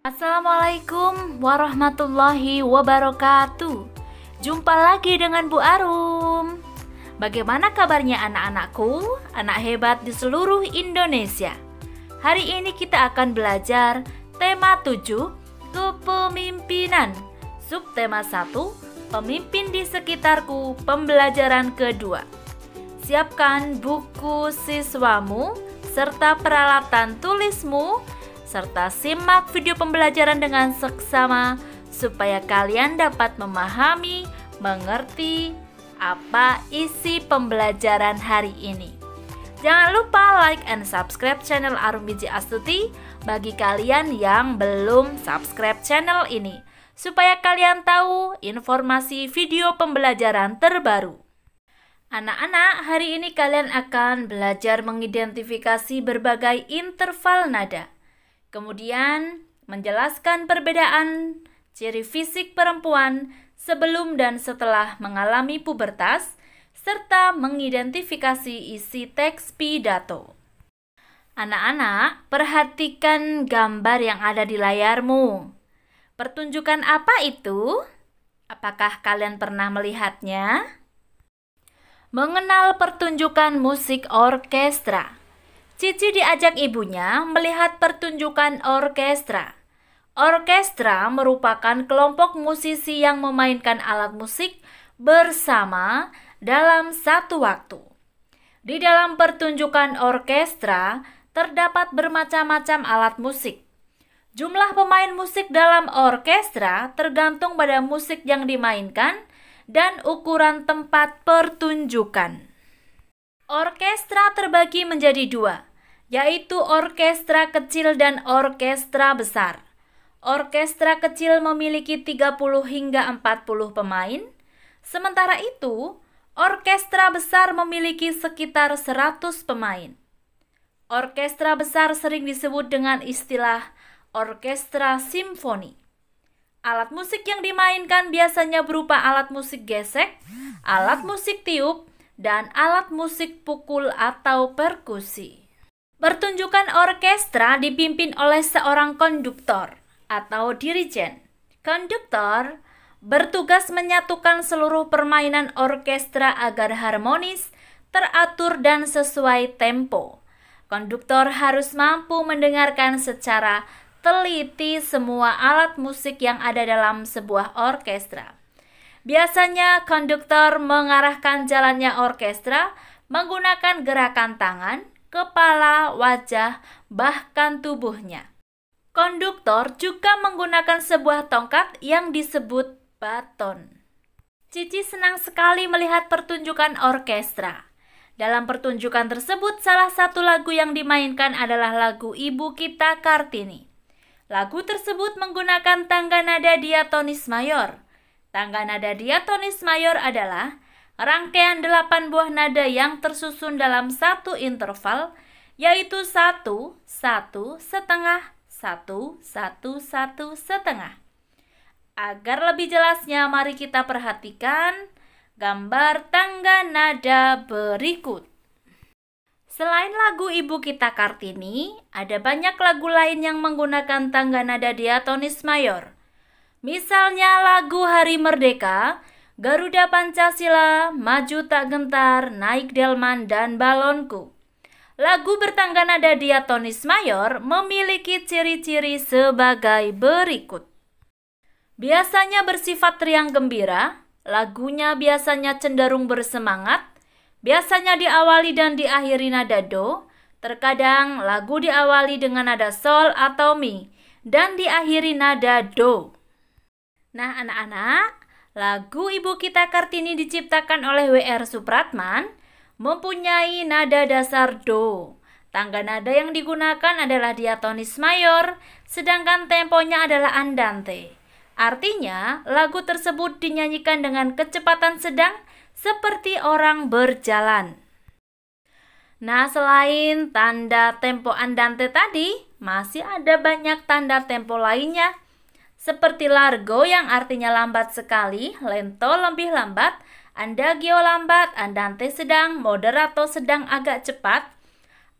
Assalamualaikum warahmatullahi wabarakatuh. Jumpa lagi dengan Bu Arum. Bagaimana kabarnya anak-anakku, anak hebat di seluruh Indonesia? Hari ini kita akan belajar tema 7, kepemimpinan. Subtema 1, pemimpin di sekitarku, pembelajaran kedua. Siapkan buku siswamu serta peralatan tulismu, serta simak video pembelajaran dengan seksama supaya kalian dapat memahami, mengerti apa isi pembelajaran hari ini. Jangan lupa like and subscribe channel Arum Biji Astuti bagi kalian yang belum subscribe channel ini, supaya kalian tahu informasi video pembelajaran terbaru. Anak-anak, hari ini kalian akan belajar mengidentifikasi berbagai interval nada. Kemudian menjelaskan perbedaan ciri fisik perempuan sebelum dan setelah mengalami pubertas, serta mengidentifikasi isi teks pidato. Anak-anak, perhatikan gambar yang ada di layarmu. Pertunjukan apa itu? Apakah kalian pernah melihatnya? Mengenal pertunjukan musik orkestra. Cici diajak ibunya melihat pertunjukan orkestra. Orkestra merupakan kelompok musisi yang memainkan alat musik bersama dalam satu waktu. Di dalam pertunjukan orkestra terdapat bermacam-macam alat musik. Jumlah pemain musik dalam orkestra tergantung pada musik yang dimainkan dan ukuran tempat pertunjukan. Orkestra terbagi menjadi dua, yaitu orkestra kecil dan orkestra besar. Orkestra kecil memiliki 30 hingga 40 pemain, sementara itu orkestra besar memiliki sekitar 100 pemain. Orkestra besar sering disebut dengan istilah orkestra simfoni. Alat musik yang dimainkan biasanya berupa alat musik gesek, alat musik tiup, dan alat musik pukul atau perkusi. Pertunjukan orkestra dipimpin oleh seorang konduktor atau dirijen. Konduktor bertugas menyatukan seluruh permainan orkestra agar harmonis, teratur, dan sesuai tempo. Konduktor harus mampu mendengarkan secara teliti semua alat musik yang ada dalam sebuah orkestra. Biasanya konduktor mengarahkan jalannya orkestra menggunakan gerakan tangan, kepala, wajah, bahkan tubuhnya. Konduktor juga menggunakan sebuah tongkat yang disebut baton. Cici senang sekali melihat pertunjukan orkestra. Dalam pertunjukan tersebut, salah satu lagu yang dimainkan adalah lagu Ibu Kita Kartini. Lagu tersebut menggunakan tangga nada diatonis mayor. Tangga nada diatonis mayor adalah rangkaian 8 buah nada yang tersusun dalam satu interval, yaitu 1, 1, setengah, 1, 1, 1, setengah. Agar lebih jelasnya, mari kita perhatikan gambar tangga nada berikut. Selain lagu Ibu Kita Kartini, ada banyak lagu lain yang menggunakan tangga nada diatonis mayor. Misalnya lagu Hari Merdeka, Garuda Pancasila, Maju Tak Gentar, Naik Delman, dan Balonku. Lagu bertangga nada diatonis mayor memiliki ciri-ciri sebagai berikut. Biasanya bersifat riang gembira, lagunya biasanya cenderung bersemangat, biasanya diawali dan diakhiri nada do, terkadang lagu diawali dengan nada sol atau mi, dan diakhiri nada do. Nah anak-anak, lagu Ibu Kita Kartini diciptakan oleh W.R. Supratman, mempunyai nada dasar do. Tangga nada yang digunakan adalah diatonis mayor, sedangkan temponya adalah andante. Artinya, lagu tersebut dinyanyikan dengan kecepatan sedang seperti orang berjalan. Nah, selain tanda tempo andante tadi, masih ada banyak tanda tempo lainnya. Seperti largo yang artinya lambat sekali, lento lebih lambat, andagio lambat, andante sedang, moderato sedang agak cepat,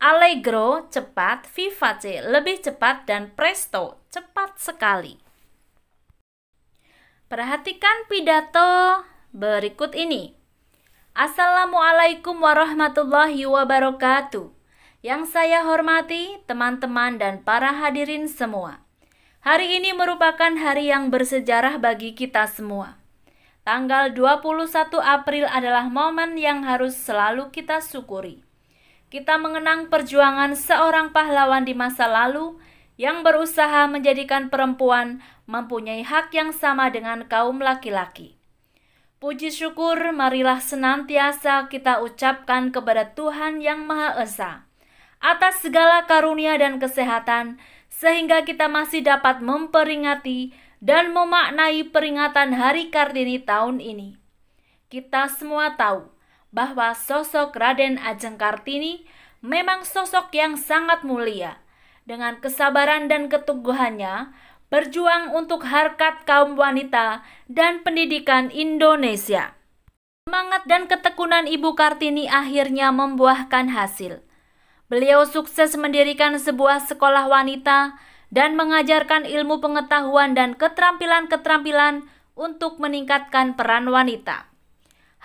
allegro cepat, vivace lebih cepat, dan presto cepat sekali. Perhatikan pidato berikut ini. Assalamualaikum warahmatullahi wabarakatuh. Yang saya hormati teman-teman dan para hadirin semua. Hari ini merupakan hari yang bersejarah bagi kita semua. Tanggal 21 April adalah momen yang harus selalu kita syukuri. Kita mengenang perjuangan seorang pahlawan di masa lalu yang berusaha menjadikan perempuan mempunyai hak yang sama dengan kaum laki-laki. Puji syukur marilah senantiasa kita ucapkan kepada Tuhan yang Maha Esa atas segala karunia dan kesehatan, sehingga kita masih dapat memperingati dan memaknai peringatan Hari Kartini tahun ini. Kita semua tahu bahwa sosok Raden Ajeng Kartini memang sosok yang sangat mulia. Dengan kesabaran dan keteguhannya, berjuang untuk harkat kaum wanita dan pendidikan Indonesia. Semangat dan ketekunan Ibu Kartini akhirnya membuahkan hasil. Beliau sukses mendirikan sebuah sekolah wanita dan mengajarkan ilmu pengetahuan dan keterampilan-keterampilan untuk meningkatkan peran wanita.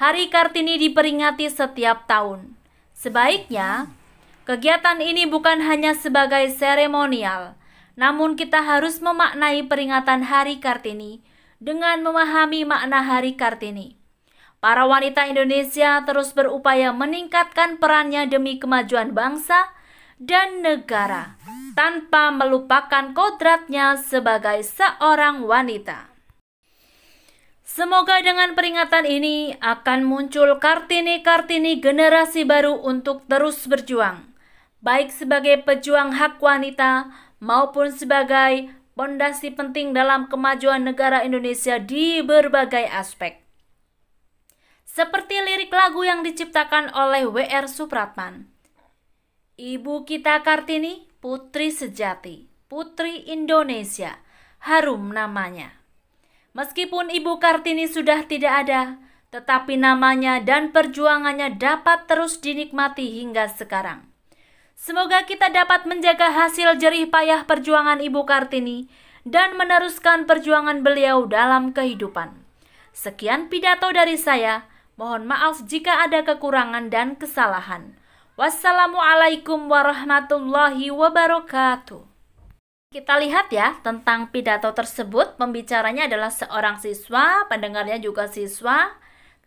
Hari Kartini diperingati setiap tahun. Sebaiknya, kegiatan ini bukan hanya sebagai seremonial, namun kita harus memaknai peringatan Hari Kartini dengan memahami makna Hari Kartini. Para wanita Indonesia terus berupaya meningkatkan perannya demi kemajuan bangsa dan negara, tanpa melupakan kodratnya sebagai seorang wanita. Semoga dengan peringatan ini akan muncul Kartini-Kartini generasi baru untuk terus berjuang, baik sebagai pejuang hak wanita maupun sebagai pondasi penting dalam kemajuan negara Indonesia di berbagai aspek. Seperti lirik lagu yang diciptakan oleh W.R. Supratman. Ibu kita Kartini, putri sejati, putri Indonesia, harum namanya. Meskipun Ibu Kartini sudah tidak ada, tetapi namanya dan perjuangannya dapat terus dinikmati hingga sekarang. Semoga kita dapat menjaga hasil jerih payah perjuangan Ibu Kartini dan meneruskan perjuangan beliau dalam kehidupan. Sekian pidato dari saya. Mohon maaf jika ada kekurangan dan kesalahan. Wassalamualaikum warahmatullahi wabarakatuh. Kita lihat ya tentang pidato tersebut. Pembicaranya adalah seorang siswa, pendengarnya juga siswa.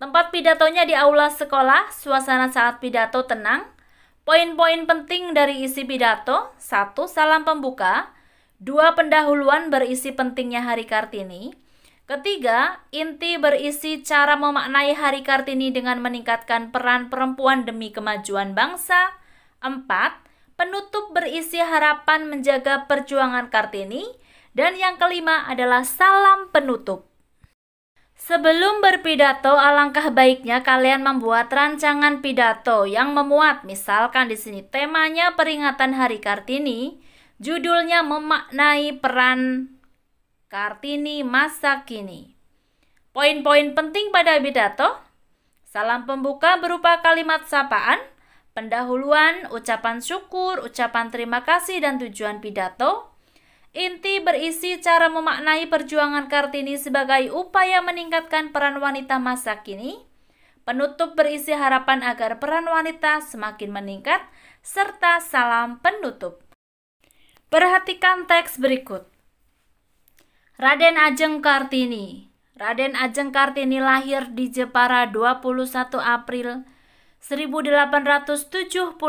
Tempat pidatonya di aula sekolah, suasana saat pidato tenang. Poin-poin penting dari isi pidato: 1. Salam pembuka. 2. Pendahuluan berisi pentingnya Hari Kartini. Ketiga, inti berisi cara memaknai Hari Kartini dengan meningkatkan peran perempuan demi kemajuan bangsa. 4. Penutup berisi harapan menjaga perjuangan Kartini. Dan yang kelima adalah salam penutup. Sebelum berpidato, alangkah baiknya kalian membuat rancangan pidato yang memuat, misalkan di sini temanya peringatan Hari Kartini, judulnya memaknai peran Kartini masa kini. Poin-poin penting pada pidato: salam pembuka berupa kalimat sapaan, pendahuluan, ucapan syukur, ucapan terima kasih dan tujuan pidato. Inti berisi cara memaknai perjuangan Kartini sebagai upaya meningkatkan peran wanita masa kini. Penutup berisi harapan agar peran wanita semakin meningkat, serta salam penutup. Perhatikan teks berikut. Raden Ajeng Kartini. Raden Ajeng Kartini lahir di Jepara 21 April 1879.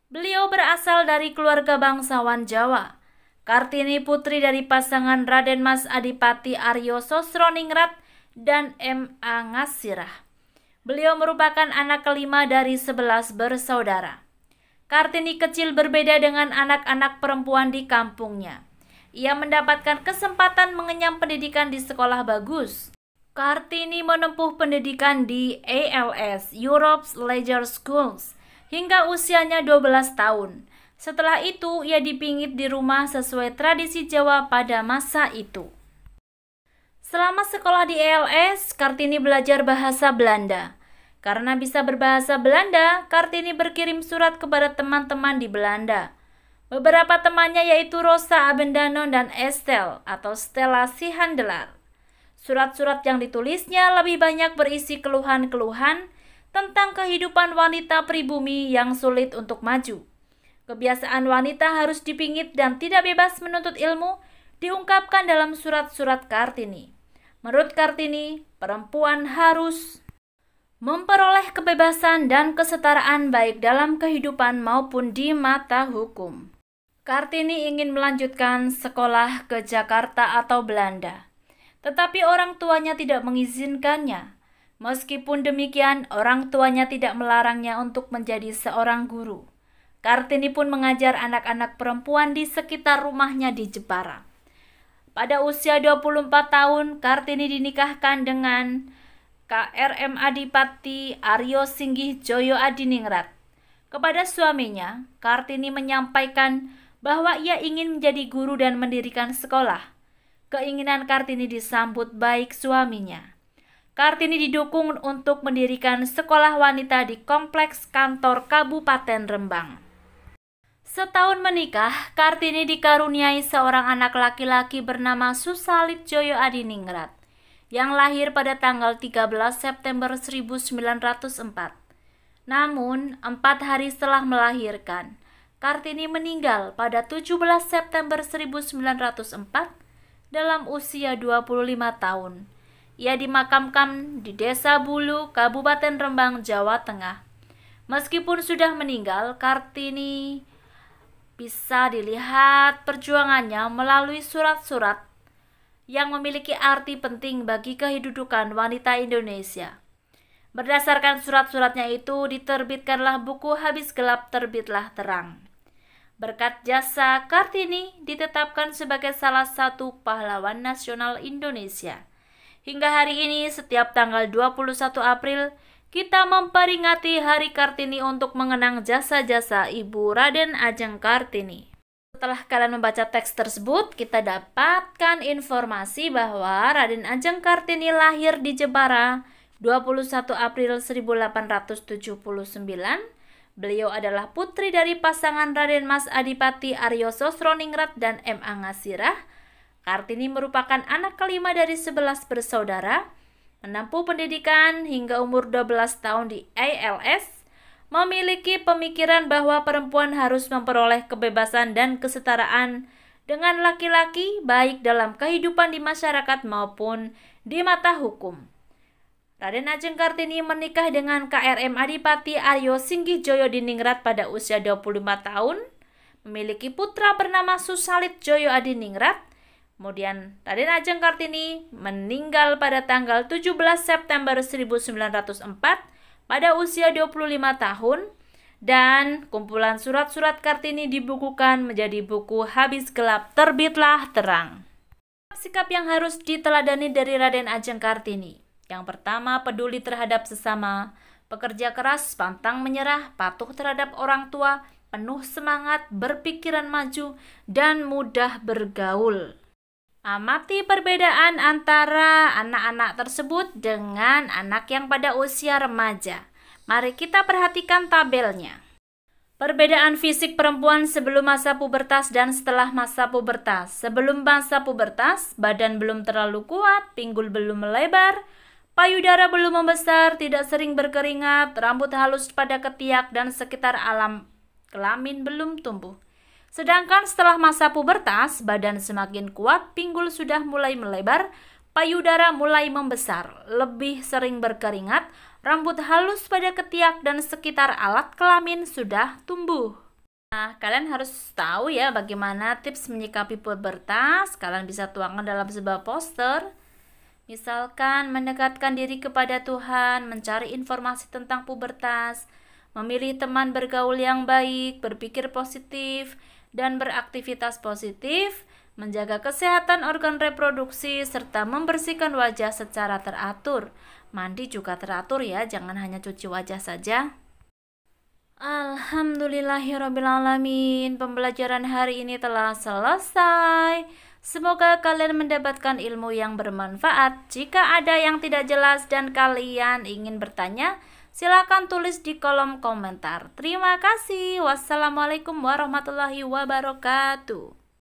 Beliau berasal dari keluarga bangsawan Jawa. Kartini putri dari pasangan Raden Mas Adipati Aryo Sosroningrat dan M.A. Ngasirah. Beliau merupakan anak kelima dari 11 bersaudara. Kartini kecil berbeda dengan anak-anak perempuan di kampungnya. Ia mendapatkan kesempatan mengenyam pendidikan di sekolah bagus. Kartini menempuh pendidikan di ALS, Europe's Leisure Schools, hingga usianya 12 tahun. Setelah itu, ia dipingit di rumah sesuai tradisi Jawa pada masa itu. Selama sekolah di ALS, Kartini belajar bahasa Belanda. Karena bisa berbahasa Belanda, Kartini berkirim surat kepada teman-teman di Belanda. Beberapa temannya yaitu Rosa Abendanon dan Estelle atau Stella Sihandelar. Surat-surat yang ditulisnya lebih banyak berisi keluhan-keluhan tentang kehidupan wanita pribumi yang sulit untuk maju. Kebiasaan wanita harus dipingit dan tidak bebas menuntut ilmu diungkapkan dalam surat-surat Kartini. Menurut Kartini, perempuan harus memperoleh kebebasan dan kesetaraan baik dalam kehidupan maupun di mata hukum. Kartini ingin melanjutkan sekolah ke Jakarta atau Belanda, tetapi orang tuanya tidak mengizinkannya. Meskipun demikian, orang tuanya tidak melarangnya untuk menjadi seorang guru. Kartini pun mengajar anak-anak perempuan di sekitar rumahnya di Jepara. Pada usia 24 tahun, Kartini dinikahkan dengan KRM Adipati Aryo Singgih Joyo Adiningrat. Kepada suaminya, Kartini menyampaikan bahwa ia ingin menjadi guru dan mendirikan sekolah. Keinginan Kartini disambut baik suaminya. Kartini didukung untuk mendirikan sekolah wanita di kompleks kantor Kabupaten Rembang. Setahun menikah, Kartini dikaruniai seorang anak laki-laki bernama Susalit Joyo Adiningrat yang lahir pada tanggal 13 September 1904. Namun, 4 hari setelah melahirkan, Kartini meninggal pada 17 September 1904 dalam usia 25 tahun. Ia dimakamkan di Desa Bulu, Kabupaten Rembang, Jawa Tengah. Meskipun sudah meninggal, Kartini bisa dilihat perjuangannya melalui surat-surat yang memiliki arti penting bagi kehidupan wanita Indonesia. Berdasarkan surat-suratnya itu, diterbitkanlah buku Habis Gelap Terbitlah Terang. Berkat jasa Kartini ditetapkan sebagai salah satu pahlawan nasional Indonesia. Hingga hari ini, setiap tanggal 21 April, kita memperingati Hari Kartini untuk mengenang jasa-jasa Ibu Raden Ajeng Kartini. Setelah kalian membaca teks tersebut, kita dapatkan informasi bahwa Raden Ajeng Kartini lahir di Jepara 21 April 1879. Beliau adalah putri dari pasangan Raden Mas Adipati Aryo Sosroningrat dan M. A. Ngasirah. Kartini merupakan anak kelima dari 11 bersaudara, menempuh pendidikan hingga umur 12 tahun di ALS, memiliki pemikiran bahwa perempuan harus memperoleh kebebasan dan kesetaraan dengan laki-laki baik dalam kehidupan di masyarakat maupun di mata hukum. Raden Ajeng Kartini menikah dengan KRM Adipati Aryo Singgih Joyo Diningrat pada usia 25 tahun, memiliki putra bernama Susalit Joyo Adiningrat. Kemudian Raden Ajeng Kartini meninggal pada tanggal 17 September 1904 pada usia 25 tahun, dan kumpulan surat-surat Kartini dibukukan menjadi buku Habis Gelap Terbitlah Terang. Sikap yang harus diteladani dari Raden Ajeng Kartini. Yang pertama, peduli terhadap sesama, pekerja keras, pantang menyerah, patuh terhadap orang tua, penuh semangat, berpikiran maju, dan mudah bergaul. Amati perbedaan antara anak-anak tersebut dengan anak yang pada usia remaja. Mari kita perhatikan tabelnya. Perbedaan fisik perempuan sebelum masa pubertas dan setelah masa pubertas. Sebelum masa pubertas, badan belum terlalu kuat, pinggul belum melebar, payudara belum membesar, tidak sering berkeringat, rambut halus pada ketiak dan sekitar alam kelamin belum tumbuh. Sedangkan setelah masa pubertas, badan semakin kuat, pinggul sudah mulai melebar, payudara mulai membesar, lebih sering berkeringat, rambut halus pada ketiak dan sekitar alat kelamin sudah tumbuh. Nah, kalian harus tahu ya bagaimana tips menyikapi pubertas. Kalian bisa tuangkan dalam sebuah poster. Misalkan mendekatkan diri kepada Tuhan, mencari informasi tentang pubertas, memilih teman bergaul yang baik, berpikir positif, dan beraktivitas positif, menjaga kesehatan organ reproduksi, serta membersihkan wajah secara teratur. Mandi juga teratur ya, jangan hanya cuci wajah saja. Alhamdulillahirrabbilalamin, pembelajaran hari ini telah selesai. Semoga kalian mendapatkan ilmu yang bermanfaat. Jika ada yang tidak jelas dan kalian ingin bertanya, Silakan tulis di kolom komentar. Terima kasih. Wassalamualaikum warahmatullahi wabarakatuh.